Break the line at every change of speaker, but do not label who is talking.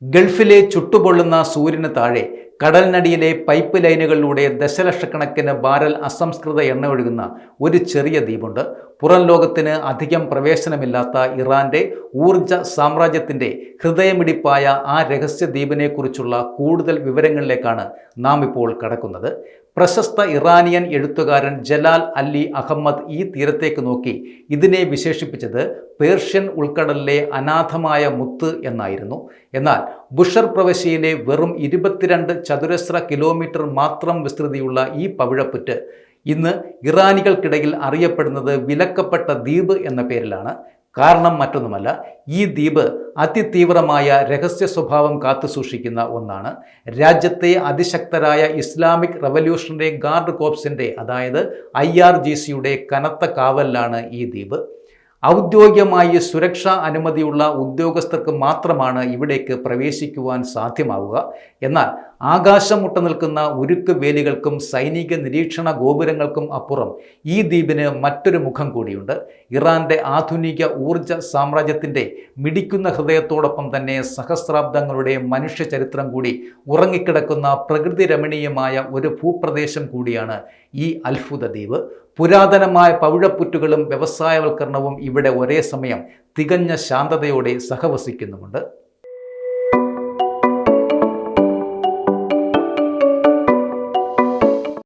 ഗൾഫിലെ ചുട്ടുപൊള്ളുന്ന സൂര്യന് താഴെ കടലിനടിയിലെ പൈപ്പ് ലൈനുകളിലൂടെ ദശലക്ഷക്കണക്കിന് ബാരൽ അസംസ്കൃത എണ്ണ ഒഴുകുന്ന ഒരു ചെറിയ ദ്വീപുണ്ട്. പുറം ലോകത്തിന് അധികം പ്രവേശനമില്ലാത്ത ഇറാന്റെ ഊർജ സാമ്രാജ്യത്തിന്റെ ഹൃദയമിടിപ്പായ ആ രഹസ്യ ദ്വീപിനെക്കുറിച്ചുള്ള കൂടുതൽ വിവരങ്ങളിലേക്കാണ് നാം ഇപ്പോൾ കടക്കുന്നത്. പ്രശസ്ത ഇറാനിയൻ എഴുത്തുകാരൻ ജലാൽ അലി അഹമ്മദ് ഈ തീരത്തേക്ക് നോക്കി ഇതിനെ വിശേഷിപ്പിച്ചത് പേർഷ്യൻ ഉൾക്കടലിലെ അനാഥമായ മുത്ത് എന്നായിരുന്നു. എന്നാൽ ബുഷർ പ്രവിശ്യയിലെ വെറും 22 ചതുരശ്ര കിലോമീറ്റർ മാത്രം വിസ്തൃതിയുള്ള ഈ പവിഴപ്പുറ്റ് ഇന്ന് ഇറാനികൾക്കിടയിൽ അറിയപ്പെടുന്നത് വിലക്കപ്പെട്ട ദ്വീപ് എന്ന പേരിലാണ്. കാരണം മറ്റൊന്നുമല്ല, ഈ ദ്വീപ് അതിതീവ്രമായ രഹസ്യ സ്വഭാവം കാത്തുസൂക്ഷിക്കുന്ന ഒന്നാണ്. രാജ്യത്തെ അതിശക്തരായ ഇസ്ലാമിക് റവല്യൂഷണറി ഗാർഡ് കോർപ്സിൻ്റെ അതായത് IRGCയുടെ കനത്ത കാവലിലാണ് ഈ ദ്വീപ്. ഔദ്യോഗികമായി സുരക്ഷാ അനുമതിയുള്ള ഉദ്യോഗസ്ഥർക്ക് മാത്രമാണ് ഇവിടേക്ക് പ്രവേശിക്കുവാൻ സാധ്യമാവുക. എന്നാൽ ആകാശം മുട്ട നിൽക്കുന്ന ഉരുക്ക് വേലികൾക്കും സൈനിക നിരീക്ഷണ ഗോപുരങ്ങൾക്കും അപ്പുറം ഈ ദ്വീപിന് മറ്റൊരു മുഖം കൂടിയുണ്ട്. ഇറാന്റെ ആധുനിക ഊർജ സാമ്രാജ്യത്തിൻ്റെ മിടിക്കുന്ന ഹൃദയത്തോടൊപ്പം തന്നെ സഹസ്രാബ്ദങ്ങളുടെ മനുഷ്യ ചരിത്രം കൂടി ഉറങ്ങിക്കിടക്കുന്ന പ്രകൃതി രമണീയമായ ഒരു ഭൂപ്രദേശം കൂടിയാണ് ഈ അത്ഭുത ദ്വീപ്. പുരാതനമായ പവിഴപ്പുറ്റുകളും വ്യവസായവൽക്കരണവും ഇവിടെ ഒരേ സമയം തികഞ്ഞ ശാന്തതയോടെ സഹവസിക്കുന്നുമുണ്ട്.